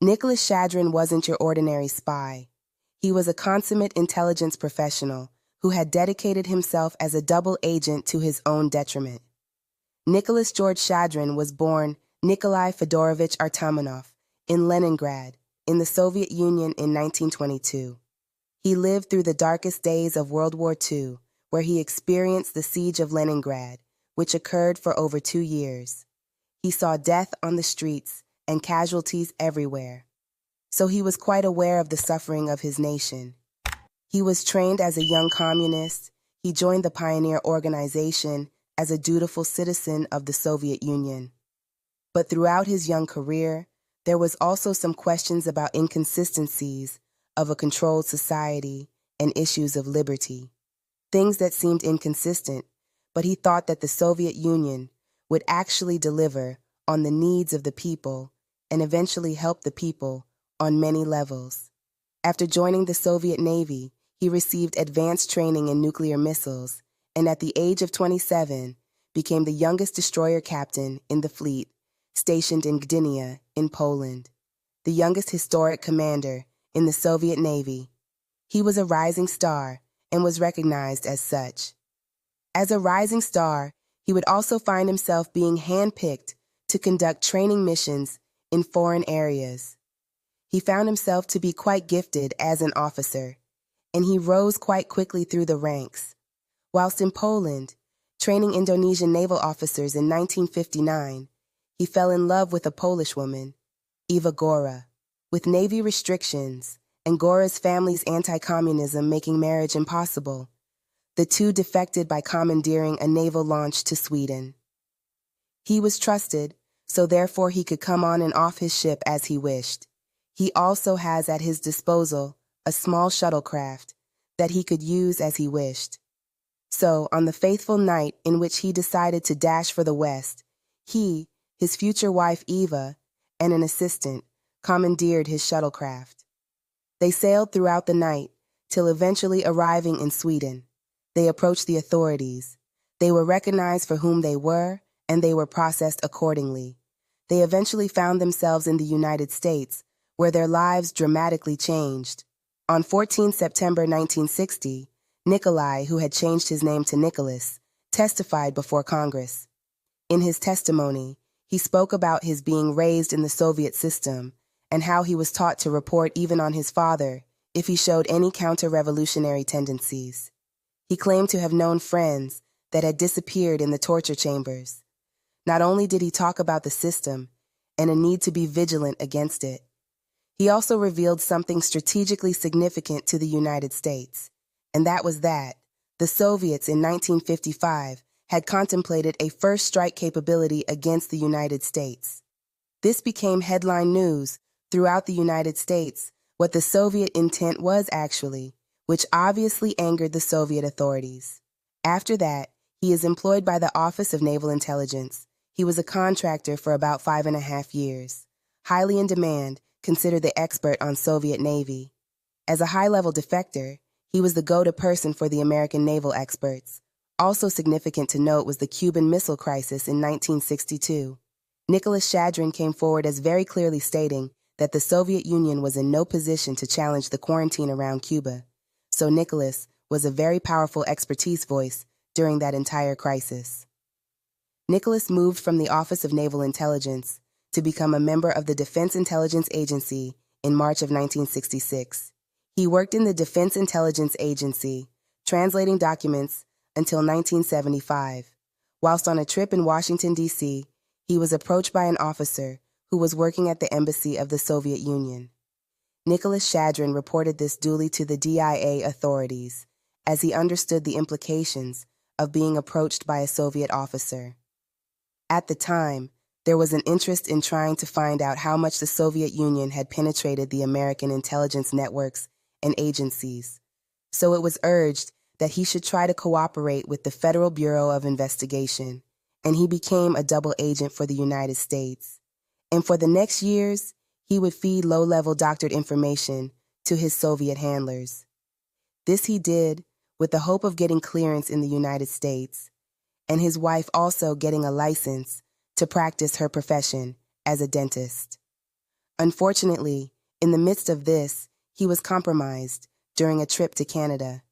Nicholas Shadrin wasn't your ordinary spy. He was a consummate intelligence professional who had dedicated himself as a double agent to his own detriment. Nicholas George Shadrin was born Nikolai Fedorovich Artamonov in Leningrad, in the Soviet Union in 1922. He lived through the darkest days of World War II, where he experienced the siege of Leningrad, which occurred for over 2 years. He saw death on the streets and casualties everywhere. So he was quite aware of the suffering of his nation. He was trained as a young communist. He joined the Pioneer Organization as a dutiful citizen of the Soviet Union. But throughout his young career, there was also some questions about inconsistencies of a controlled society and issues of liberty. Things that seemed inconsistent, but he thought that the Soviet Union would actually deliver on the needs of the people and eventually help the people on many levels. After joining the Soviet Navy, he received advanced training in nuclear missiles, and at the age of 27, became the youngest destroyer captain in the fleet, stationed in Gdynia in Poland, the youngest historic commander in the Soviet Navy. He was a rising star and was recognized as such. As a rising star, he would also find himself being handpicked to conduct training missions in foreign areas. He found himself to be quite gifted as an officer, and he rose quite quickly through the ranks. Whilst in Poland, training Indonesian naval officers in 1959, he fell in love with a Polish woman, Eva Gora. With Navy restrictions and Gora's family's anti-communism making marriage impossible, the two defected by commandeering a naval launch to Sweden. He was trusted, so therefore he could come on and off his ship as he wished. He also has at his disposal a small shuttlecraft that he could use as he wished. So, on the fateful night in which he decided to dash for the West, he, his future wife Eva, and an assistant commandeered his shuttlecraft. They sailed throughout the night, till eventually arriving in Sweden. They approached the authorities. They were recognized for whom they were, and they were processed accordingly. They eventually found themselves in the United States, where their lives dramatically changed. On 14 September 1960, Nikolai, who had changed his name to Nicholas, testified before Congress. In his testimony, he spoke about his being raised in the Soviet system and how he was taught to report even on his father if he showed any counter-revolutionary tendencies. He claimed to have known friends that had disappeared in the torture chambers. Not only did he talk about the system and a need to be vigilant against it, he also revealed something strategically significant to the United States, and that was that the Soviets in 1955 had contemplated a first strike capability against the United States. This became headline news throughout the United States, what the Soviet intent was actually, which obviously angered the Soviet authorities. After that, he is employed by the Office of Naval Intelligence. He was a contractor for about 5.5 years. Highly in demand, considered the expert on Soviet Navy. As a high-level defector, he was the go-to person for the American naval experts. Also significant to note was the Cuban Missile Crisis in 1962. Nicholas Shadrin came forward as very clearly stating that the Soviet Union was in no position to challenge the quarantine around Cuba. So Nicholas was a very powerful expertise voice during that entire crisis. Nicholas moved from the Office of Naval Intelligence to become a member of the Defense Intelligence Agency in March of 1966. He worked in the Defense Intelligence Agency, translating documents until 1975. Whilst on a trip in Washington, D.C., he was approached by an officer who was working at the embassy of the Soviet Union. Nicholas Shadrin reported this duly to the DIA authorities, as he understood the implications of being approached by a Soviet officer. At the time, there was an interest in trying to find out how much the Soviet Union had penetrated the American intelligence networks and agencies, so it was urged that he should try to cooperate with the Federal Bureau of Investigation, and he became a double agent for the United States. And for the next years, he would feed low-level doctored information to his Soviet handlers. This he did with the hope of getting clearance in the United States, and his wife also getting a license to practice her profession as a dentist. Unfortunately, in the midst of this, he was compromised during a trip to Canada.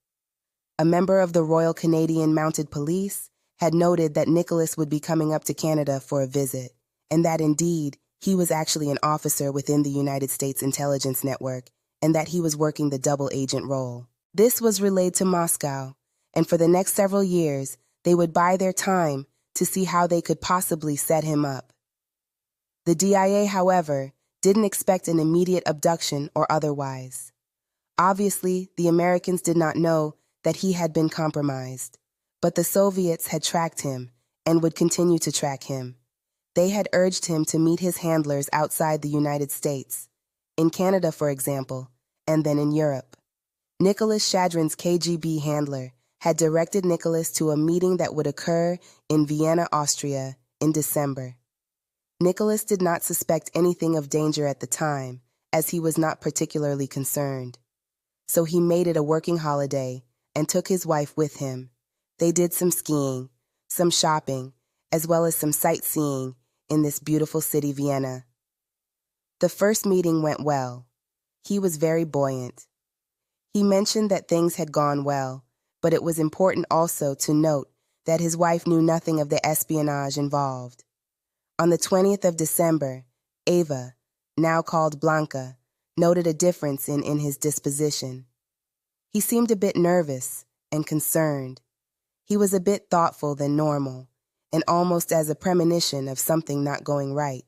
A member of the Royal Canadian Mounted Police had noted that Nicholas would be coming up to Canada for a visit, and that indeed he was actually an officer within the United States intelligence network, and that he was working the double agent role. This was relayed to Moscow, and for the next several years, they would buy their time to see how they could possibly set him up. The DIA, however, didn't expect an immediate abduction or otherwise. Obviously, the Americans did not know that he had been compromised, but the Soviets had tracked him and would continue to track him. They had urged him to meet his handlers outside the United States, in Canada, for example, and then in Europe. Nicholas Shadrin's KGB handler had directed Nicholas to a meeting that would occur in Vienna, Austria, in December. Nicholas did not suspect anything of danger at the time, as he was not particularly concerned. So he made it a working holiday and took his wife with him. They did some skiing, some shopping, as well as some sightseeing in this beautiful city, Vienna. The first meeting went well. He was very buoyant. He mentioned that things had gone well, but it was important also to note that his wife knew nothing of the espionage involved. On the 20th of December, Ava, now called Blanca, noted a difference in his disposition. He seemed a bit nervous and concerned. He was a bit thoughtful than normal, and almost as a premonition of something not going right.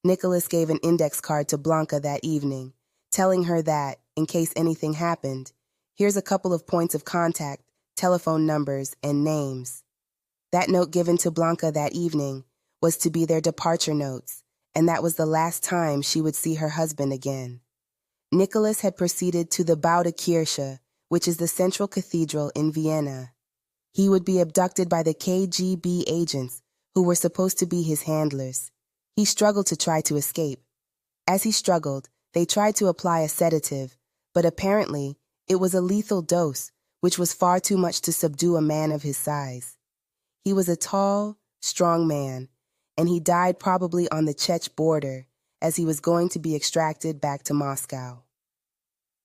Nicholas gave an index card to Blanca that evening, telling her that, in case anything happened, here's a couple of points of contact, telephone numbers, and names. That note given to Blanca that evening was to be their departure notes, and that was the last time she would see her husband again. Nicholas had proceeded to the Baude Kirche, which is the central cathedral in Vienna. He would be abducted by the KGB agents who were supposed to be his handlers. He struggled to try to escape. As he struggled, they tried to apply a sedative, but apparently it was a lethal dose, which was far too much to subdue a man of his size. He was a tall, strong man, and he died probably on the Czech border as he was going to be extracted back to Moscow.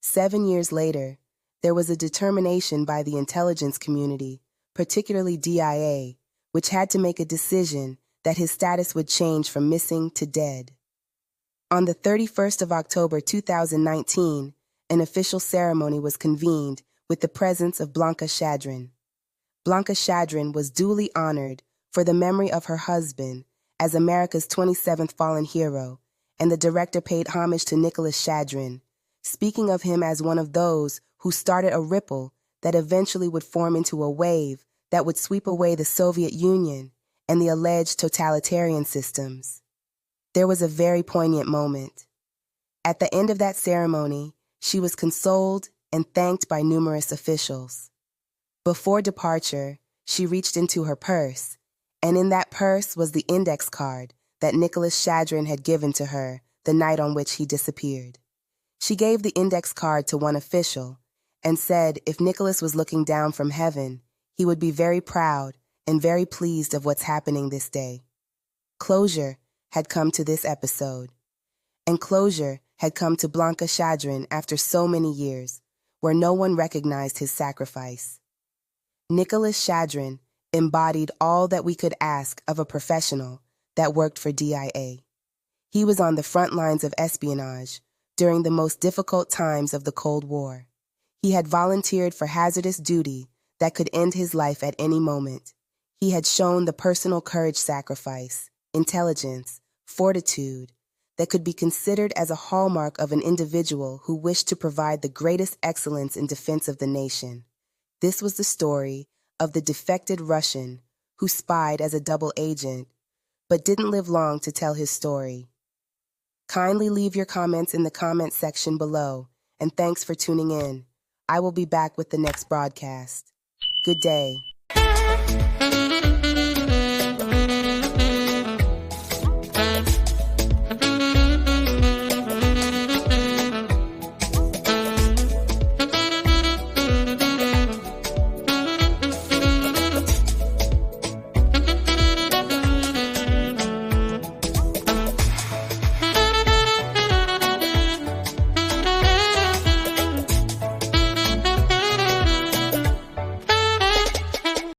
7 years later, there was a determination by the intelligence community, particularly DIA, which had to make a decision that his status would change from missing to dead. On the 31st of October 2019, an official ceremony was convened with the presence of Blanca Shadrin. Blanca Shadrin was duly honored for the memory of her husband as America's 27th fallen hero, and the director paid homage to Nicholas Shadrin, speaking of him as one of those who started a ripple that eventually would form into a wave that would sweep away the Soviet Union and the alleged totalitarian systems. There was a very poignant moment. At the end of that ceremony, she was consoled and thanked by numerous officials. Before departure, she reached into her purse, and in that purse was the index card that Nicholas Shadrin had given to her the night on which he disappeared. She gave the index card to one official and said if Nicholas was looking down from heaven, he would be very proud and very pleased of what's happening this day. Closure had come to this episode, and closure had come to Blanca Shadrin after so many years, where no one recognized his sacrifice. Nicholas Shadrin embodied all that we could ask of a professional that worked for DIA. He was on the front lines of espionage during the most difficult times of the Cold War. He had volunteered for hazardous duty that could end his life at any moment. He had shown the personal courage, sacrifice, intelligence, fortitude that could be considered as a hallmark of an individual who wished to provide the greatest excellence in defense of the nation. This was the story of the defected Russian who spied as a double agent, but didn't live long to tell his story. Kindly leave your comments in the comment section below, and thanks for tuning in. I will be back with the next broadcast. Good day.